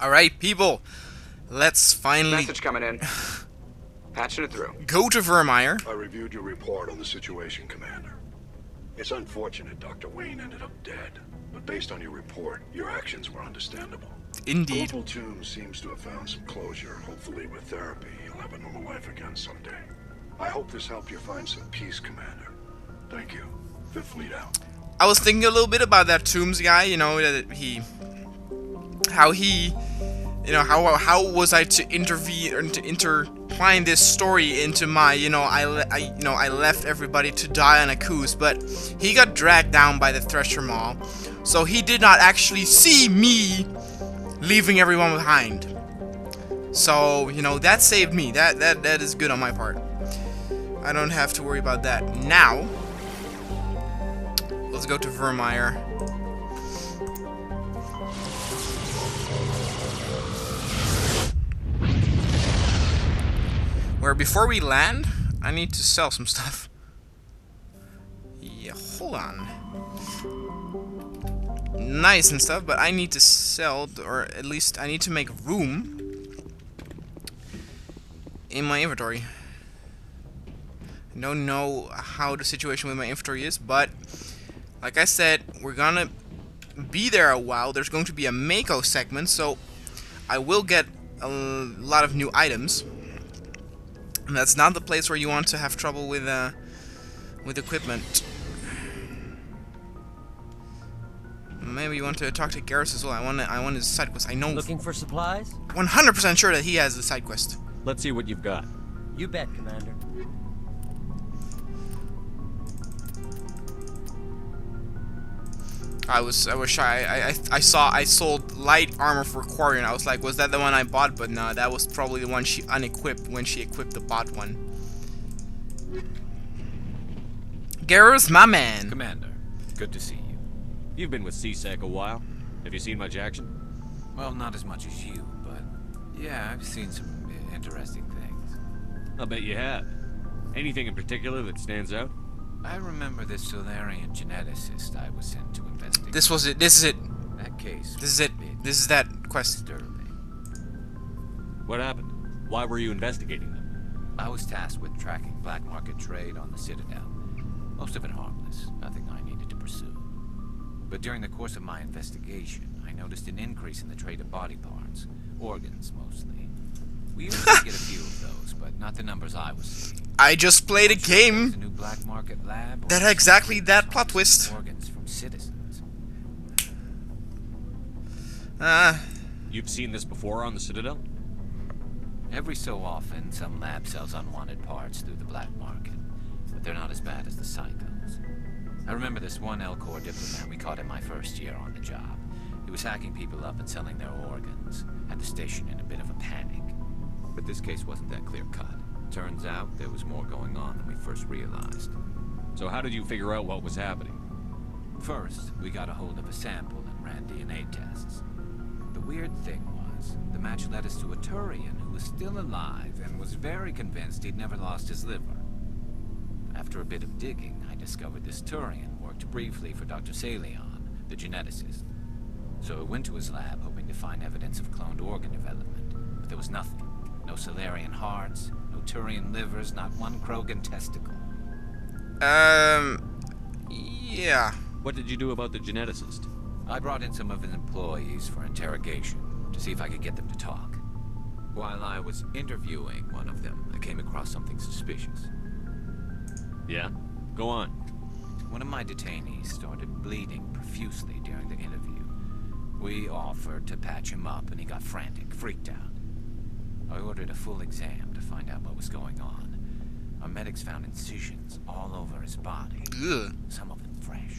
Alright, people. Let's finally Message coming in. Patching it through. go to Vermeer. I reviewed your report on the situation, Commander. It's unfortunate Dr. Wayne ended up dead, but based on your report, your actions were understandable. Indeed. Corporal Toombs seems to have found some closure. Hopefully with therapy, he'll have a normal life again someday. I hope this helped you find some peace, Commander. Thank you. Fifth Fleet out. I was thinking a little bit about that Toombs guy, you know, that how was I to intervene or to intertwine this story into my, I left everybody to die on a coos, but he got dragged down by the Thresher Maw, so he did not actually see me leaving everyone behind. So, that saved me. That is good on my part. I don't have to worry about that now. Let's go to Vermeer. Where before we land, I need to sell some stuff. Yeah, hold on. Nice and stuff, but I need to sell, or at least I need to make room in my inventory. I don't know how the situation with my inventory is, but like I said, we're gonna be there a while. There's going to be a Mako segment, so I will get a lot of new items. And that's not the place where you want to have trouble with equipment. Maybe you want to talk to Garrus as well. I want his side quest. I know. Looking for supplies? 100% sure that he has the side quest. Let's see what you've got. You bet, Commander. I was shy. I sold light armor for Quarian. I was like, was that the one I bought? But no, that was probably the one she unequipped when she equipped the bot one. Garrus, my man. Commander, good to see you. You've been with CSEC a while. Have you seen much action? Well, not as much as you, but yeah, I've seen some interesting things. I'll bet you have. Anything in particular that stands out? I remember this Solarian geneticist I was sent to investigate. This was it. This is it. That case. This is it. This is that quest. Disturbing. What happened? Why were you investigating them? I was tasked with tracking black market trade on the Citadel. Most of it harmless, nothing I needed to pursue. But during the course of my investigation, I noticed an increase in the trade of body parts, organs mostly. We usually get a few of those, but not the numbers I was seeing. I just played a A game new black market lab that had exactly that plot twist. organs from citizens. You've seen this before on the Citadel? Every so often, some lab sells unwanted parts through the black market, but they're not as bad as the Psychos. I remember this one Elcor diplomat we caught in my first year on the job. He was hacking people up and selling their organs, had the station in a bit of a panic. But this case wasn't that clear-cut. Turns out there was more going on than we first realized. So how did you figure out what was happening? First, we got a hold of a sample and ran DNA tests. The weird thing was, the match led us to a Turian who was still alive and was very convinced he'd never lost his liver. After a bit of digging, I discovered this Turian worked briefly for Dr. Salion, the geneticist. So I went to his lab hoping to find evidence of cloned organ development, but there was nothing. No Solarian hearts, no Turian livers, not one Krogan testicle. Yeah. What did you do about the geneticist? I brought in some of his employees for interrogation, to see if I could get them to talk. While I was interviewing one of them, I came across something suspicious. Yeah? Go on. One of my detainees started bleeding profusely during the interview. We offered to patch him up, and he got frantic, freaked out. I ordered a full exam to find out what was going on. Our medics found incisions all over his body, Ugh. some of them fresh.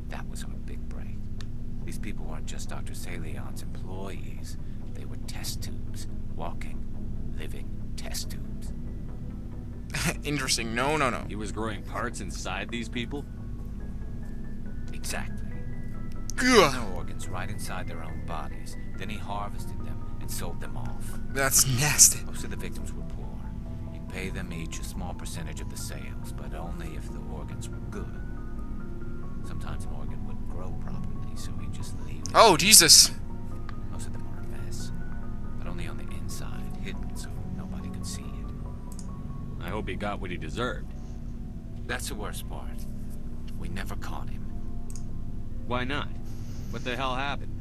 That was our big break. These people weren't just Dr. Salion's employees. They were test tubes. Walking, living test tubes. Interesting. No, no, no. He was growing parts inside these people? Exactly. Ugh. Their organs right inside their own bodies. Then he harvested them and sold them off. That's nasty. Most of the victims were poor. He'd pay them each a small percentage of the sales, but only if the organs were good. Sometimes an organ wouldn't grow properly, so he'd just leave it. Oh, Jesus. Most of them were a hope he got what he deserved. That's the worst part. We never caught him. Why not? What the hell happened?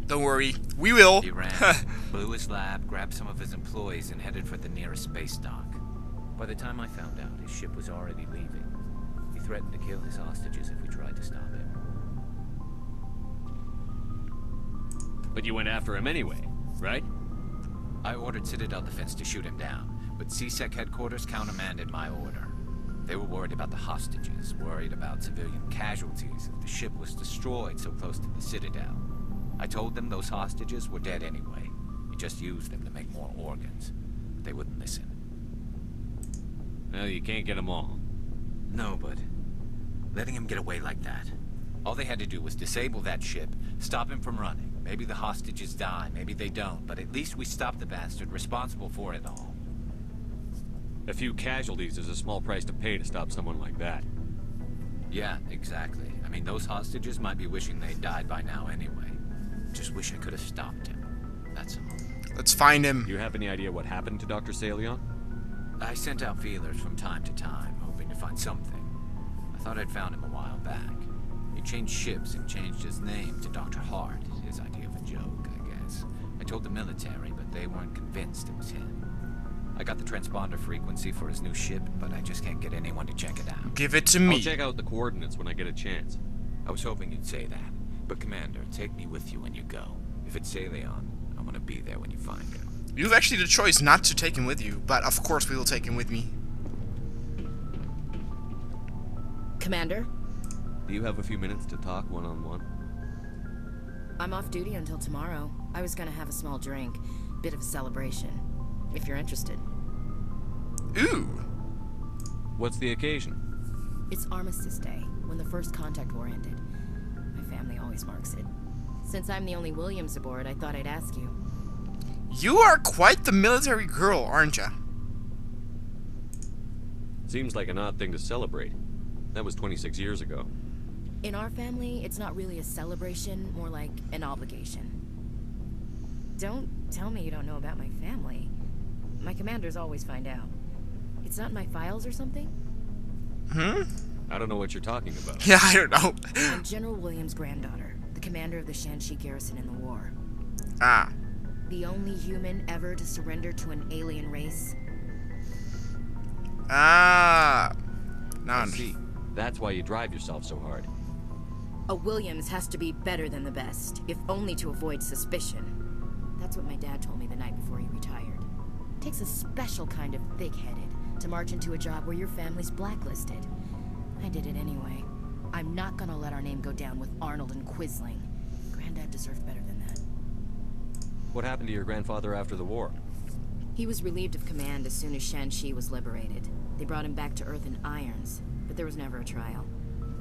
Don't worry, we will. He ran, blew his lab, grabbed some of his employees, and headed for the nearest space dock. By the time I found out, his ship was already leaving. He threatened to kill his hostages if we tried to stop him. But you went after him anyway, right? I ordered Citadel Defense to shoot him down, but CSEC headquarters countermanded my order. They were worried about the hostages, worried about civilian casualties if the ship was destroyed so close to the Citadel. I told them those hostages were dead anyway. We just used them to make more organs. But they wouldn't listen. Well, you can't get them all. No, but letting him get away like that. All they had to do was disable that ship, stop him from running. Maybe the hostages die, maybe they don't, but at least we stopped the bastard responsible for it all. A few casualties is a small price to pay to stop someone like that. Yeah, exactly. I mean, those hostages might be wishing they'd died by now anyway. Just wish I could have stopped him. That's all. Let's find him. Do you have any idea what happened to Dr. Salion? I sent out feelers from time to time, hoping to find something. I thought I'd found him a while back. He changed ships and changed his name to Dr. Hart, his idea of a joke, I guess. I told the military, but they weren't convinced it was him. I got the transponder frequency for his new ship, but I just can't get anyone to check it out. Give it to I'll me. check out the coordinates when I get a chance. I was hoping you'd say that. But Commander, take me with you when you go. If it's Salion, I want to be there when you find him. You have actually the choice not to take him with you, but of course we will take him with me. Commander, Do you have a few minutes to talk one-on-one? I'm off duty until tomorrow. I was gonna have a small drink. Bit of a celebration. If you're interested. Ooh. What's the occasion? It's Armistice Day, when the first contact war ended. My family always marks it. Since I'm the only Williams aboard, I thought I'd ask you. You are quite the military girl, aren't ya? Seems like an odd thing to celebrate. That was 26 years ago. In our family, it's not really a celebration, more like an obligation. Don't tell me you don't know about my family. My commanders always find out. It's not in my files or something? Hmm? I don't know what you're talking about. Yeah, I don't know. I'm General Williams' granddaughter, the commander of the Shanxi garrison in the war. Ah. The only human ever to surrender to an alien race. Ah. Now I see. That's why you drive yourself so hard. A Williams has to be better than the best, if only to avoid suspicion. That's what my dad told me the night before he retired. Takes a special kind of thick-headed to march into a job where your family's blacklisted. I did it anyway. I'm not gonna let our name go down with Arnold and Quisling. Granddad deserved better than that. What happened to your grandfather after the war? He was relieved of command as soon as Shanxi was liberated. They brought him back to Earth in irons, but there was never a trial.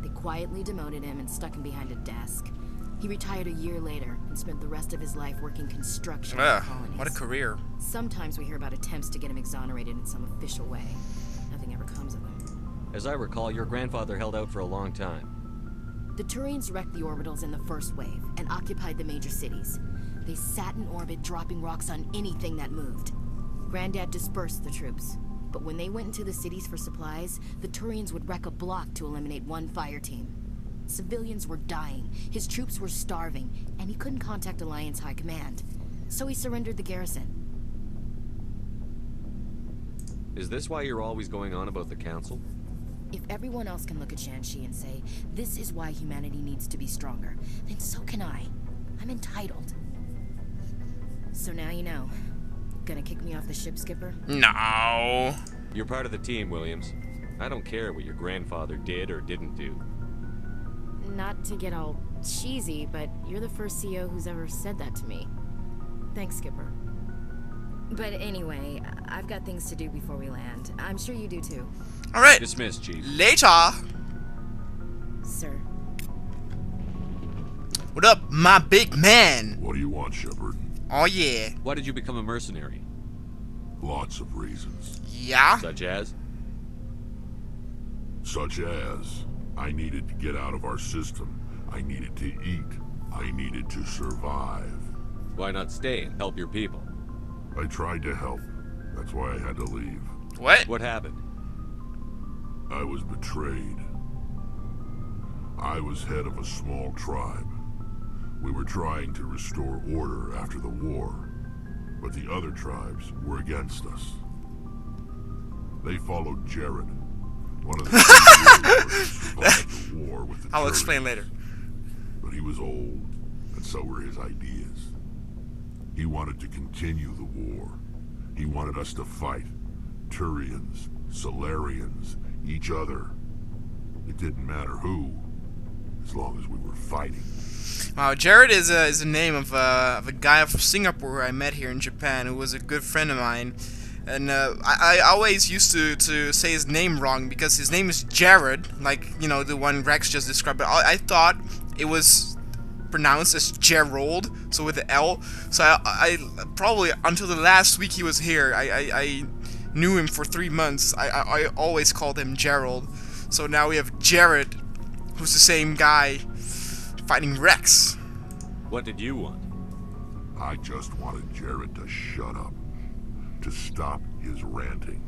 They quietly demoted him and stuck him behind a desk. He retired a year later and spent the rest of his life working construction in the colonies. What a career. Sometimes we hear about attempts to get him exonerated in some official way. Nothing ever comes of them. As I recall, your grandfather held out for a long time. The Turians wrecked the orbitals in the first wave and occupied the major cities. They sat in orbit, dropping rocks on anything that moved. Granddad dispersed the troops, but when they went into the cities for supplies, the Turians would wreck a block to eliminate one fire team. Civilians were dying, his troops were starving, and he couldn't contact Alliance High Command. So he surrendered the garrison. Is this why you're always going on about the Council? If everyone else can look at Shanxi and say, this is why humanity needs to be stronger, then so can I. I'm entitled. So now you know. Gonna kick me off the ship, Skipper? No. You're part of the team, Williams. I don't care what your grandfather did or didn't do. Not to get all cheesy, but you're the first CEO who's ever said that to me. Thanks, Skipper. But anyway, I've got things to do before we land. I'm sure you do too. All right. Dismissed, Chief. Later. Sir. What up, my big man? What do you want, Shepard? Oh yeah. Why did you become a mercenary? Lots of reasons. Yeah. Such as? Such as, I needed to get out of our system. I needed to eat. I needed to survive. Why not stay and help your people? I tried to help. That's why I had to leave. What? What happened? I was betrayed. I was head of a small tribe. We were trying to restore order after the war, but the other tribes were against us. They followed Jared, one of the warriors who survived the war with the I'll Turians. explain later. But he was old, and so were his ideas. He wanted to continue the war. He wanted us to fight. Turians, Solarians, each other. It didn't matter who, as long as we were fighting. Wow, Jared is a name of a guy from Singapore I met here in Japan who was a good friend of mine. And I always used to say his name wrong because his name is Jared, like, you know, the one Rex just described. But I thought it was pronounced as Gerald, so with the L. So I probably until the last week he was here, I knew him for 3 months. I always called him Gerald. So now we have Jared, who's the same guy fighting Rex. What did you want? I just wanted Jared to shut up, to stop his ranting.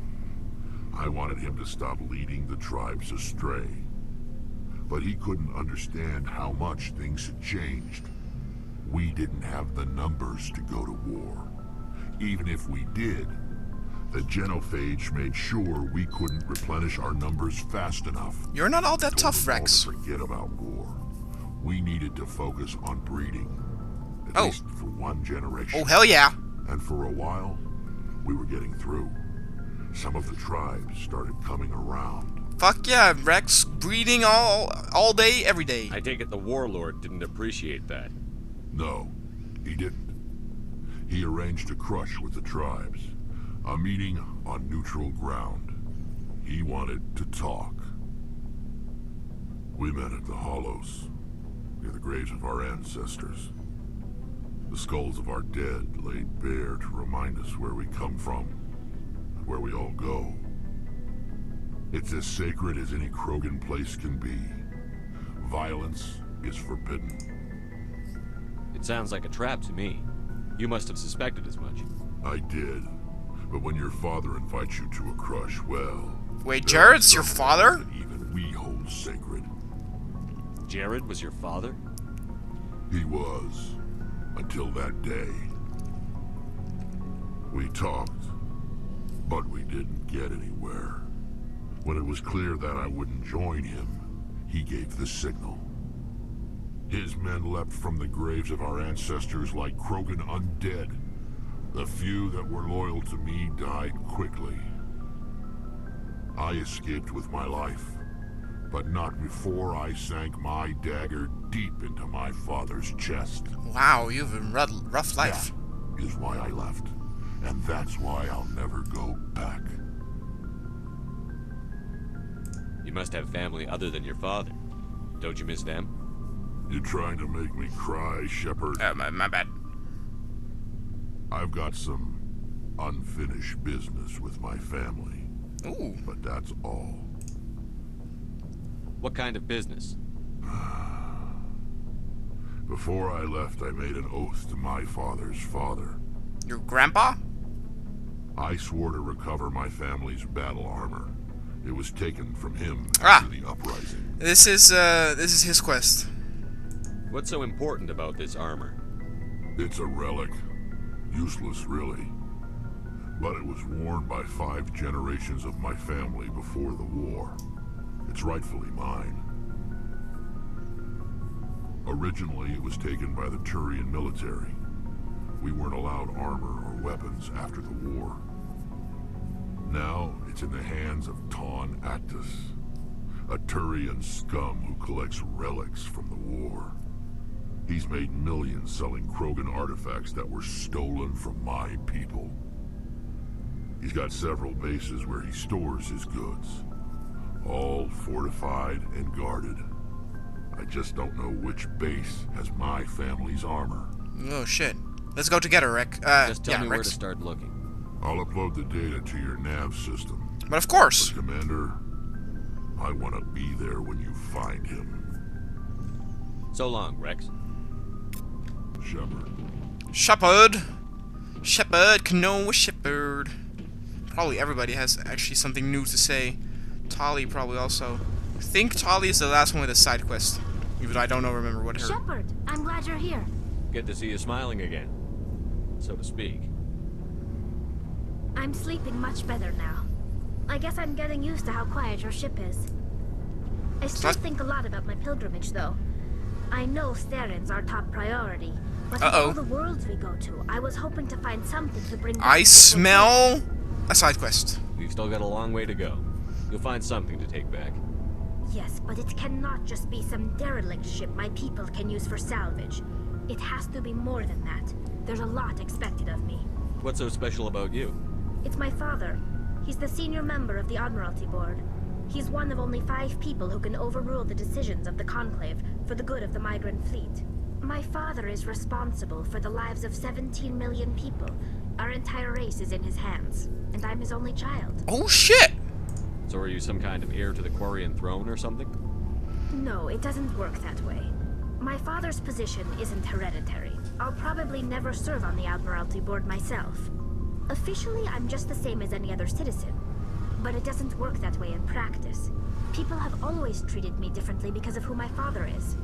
I wanted him to stop leading the tribes astray. But he couldn't understand how much things had changed. We didn't have the numbers to go to war. Even if we did, the genophage made sure we couldn't replenish our numbers fast enough. You're not all that Told tough, us all Rex. to forget about war. We needed to focus on breeding. At Oh. least for one generation. Oh, hell yeah. And for a while, we were getting through. Some of the tribes started coming around. Fuck yeah, Rex. Breeding all day, every day. I take it the warlord didn't appreciate that. No, he didn't. He arranged a crush with the tribes. A meeting on neutral ground. He wanted to talk. We met at the Hollows, near the graves of our ancestors. The skulls of our dead laid bare to remind us where we come from, and where we all go. It's as sacred as any Krogan place can be. Violence is forbidden. It sounds like a trap to me. You must have suspected as much. I did. But when your father invites you to a crush, well... Wait, there are Jared's your some father? laws that even we hold sacred. Jared was your father? He was. Until that day. We talked, but we didn't get anywhere. When it was clear that I wouldn't join him, he gave the signal. His men leapt from the graves of our ancestors like Krogan undead. The few that were loyal to me died quickly. I escaped with my life, but not before I sank my dagger deep into my father's chest. Wow, you have a rough life. That is why I left, and that's why I'll never go back. You must have family other than your father. Don't you miss them? You're trying to make me cry, Shepard? My bad. I've got some unfinished business with my family, Ooh. but that's all. What kind of business? Before I left, I made an oath to my father's father. Your grandpa? I swore to recover my family's battle armor. It was taken from him Ah. after the uprising. This is his quest. What's so important about this armor? It's a relic. Useless, really. But it was worn by 5 generations of my family before the war. It's rightfully mine. Originally, it was taken by the Turian military. We weren't allowed armor or weapons after the war. Now, it's in the hands of Ton Actus, a Turian scum who collects relics from the war. He's made millions selling Krogan artifacts that were stolen from my people. He's got several bases where he stores his goods, all fortified and guarded. I just don't know which base has my family's armor. Oh shit. Let's go together, Rick. Just tell yeah, me where Rex. to start looking. I'll upload the data to your nav system. But of course. But Commander, I want to be there when you find him. So long, Rex. Shepard. Shepherd. Shepherd, Canoa Shepherd. probably everybody has actually something new to say. Tali probably also. I think Tali is the last one with a side quest. Even though I don't remember what her... Shepard, I'm glad you're here. Good to see you smiling again, so to speak. I'm sleeping much better now. I guess I'm getting used to how quiet your ship is. I still think a lot about my pilgrimage, though. I know Theron's our top priority, but in all the worlds we go to, I was hoping to find something to bring back. I smell a side quest. We've still got a long way to go. You'll find something to take back. Yes, but it cannot just be some derelict ship my people can use for salvage. It has to be more than that. There's a lot expected of me. What's so special about you? It's my father. He's the senior member of the Admiralty Board. He's one of only 5 people who can overrule the decisions of the Conclave for the good of the migrant fleet. My father is responsible for the lives of 17 million people. Our entire race is in his hands, and I'm his only child. Oh shit! So are you some kind of heir to the Quarian throne or something? No, it doesn't work that way. My father's position isn't hereditary. I'll probably never serve on the Admiralty Board myself. Officially, I'm just the same as any other citizen. But it doesn't work that way in practice. People have always treated me differently because of who my father is.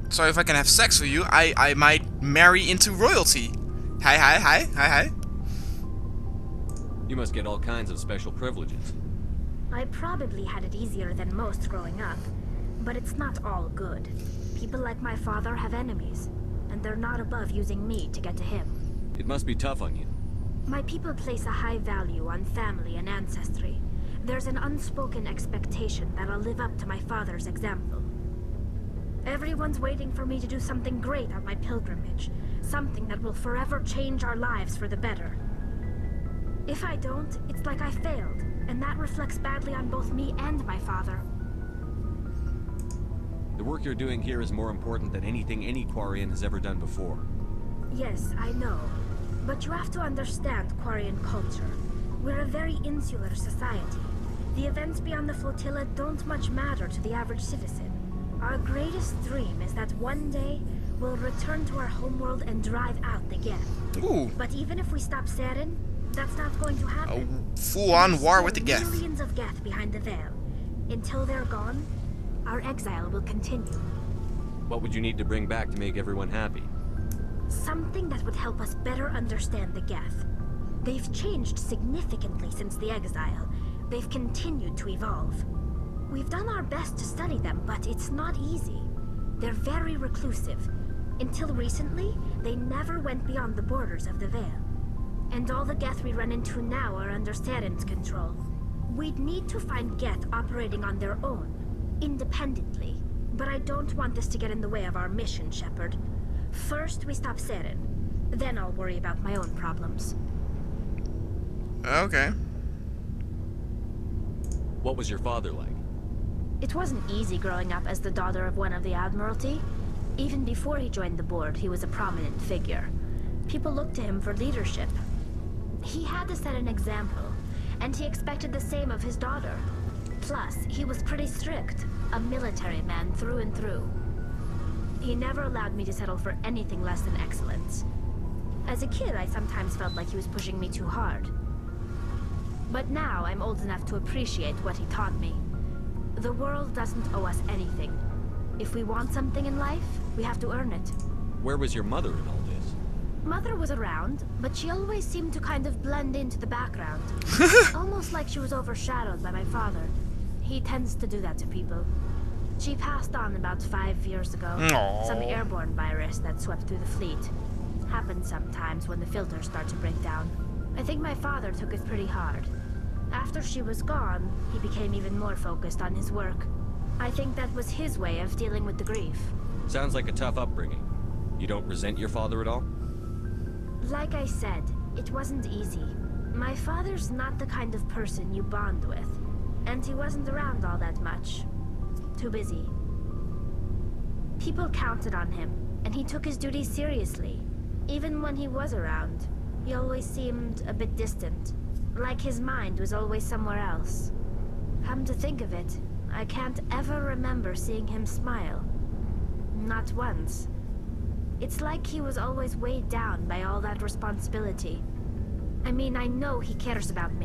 So if I can have sex with you, I might marry into royalty. Hi. You must get all kinds of special privileges. I probably had it easier than most growing up, but it's not all good. People like my father have enemies, and they're not above using me to get to him. It must be tough on you. My people place a high value on family and ancestry. There's an unspoken expectation that I'll live up to my father's example. Everyone's waiting for me to do something great on my pilgrimage, something that will forever change our lives for the better. If I don't, it's like I failed, and that reflects badly on both me and my father. The work you're doing here is more important than anything any Quarian has ever done before. Yes, I know. But you have to understand Quarian culture. We're a very insular society. The events beyond the flotilla don't much matter to the average citizen. Our greatest dream is that one day we'll return to our homeworld and drive out the Geth. Ooh. But even if we stop Saren, that's not going to happen. A full-on war with the There's Geth. millions of Geth behind the veil. Until they're gone, our exile will continue. What would you need to bring back to make everyone happy? Something that would help us better understand the Geth. They've changed significantly since the exile. They've continued to evolve. We've done our best to study them, but it's not easy. They're very reclusive. Until recently, they never went beyond the borders of the Veil. And all the Geth we run into now are under Saren's control. We'd need to find Geth operating on their own, independently. But I don't want this to get in the way of our mission, Shepard. First, we stop Saren. Then I'll worry about my own problems. Okay. What was your father like? It wasn't easy growing up as the daughter of one of the Admiralty. Even before he joined the board, he was a prominent figure. People looked to him for leadership. He had to set an example, and he expected the same of his daughter. Plus, he was pretty strict, a military man through and through. He never allowed me to settle for anything less than excellence. As a kid, I sometimes felt like he was pushing me too hard. But now I'm old enough to appreciate what he taught me. The world doesn't owe us anything. If we want something in life, we have to earn it. Where was your mother in all this? Mother was around, but she always seemed to kind of blend into the background. Almost like she was overshadowed by my father. He tends to do that to people. She passed on about 5 years ago. Aww. Some airborne virus that swept through the fleet. Happens sometimes when the filters start to break down. I think my father took it pretty hard. After she was gone, he became even more focused on his work. I think that was his way of dealing with the grief. Sounds like a tough upbringing. You don't resent your father at all? Like I said, it wasn't easy. My father's not the kind of person you bond with. And he wasn't around all that much. Too busy. People counted on him, and he took his duties seriously. Even when he was around, he always seemed a bit distant. Like his mind was always somewhere else. Come to think of it, I can't ever remember seeing him smile. Not once. It's like he was always weighed down by all that responsibility. I mean, I know he cares about me.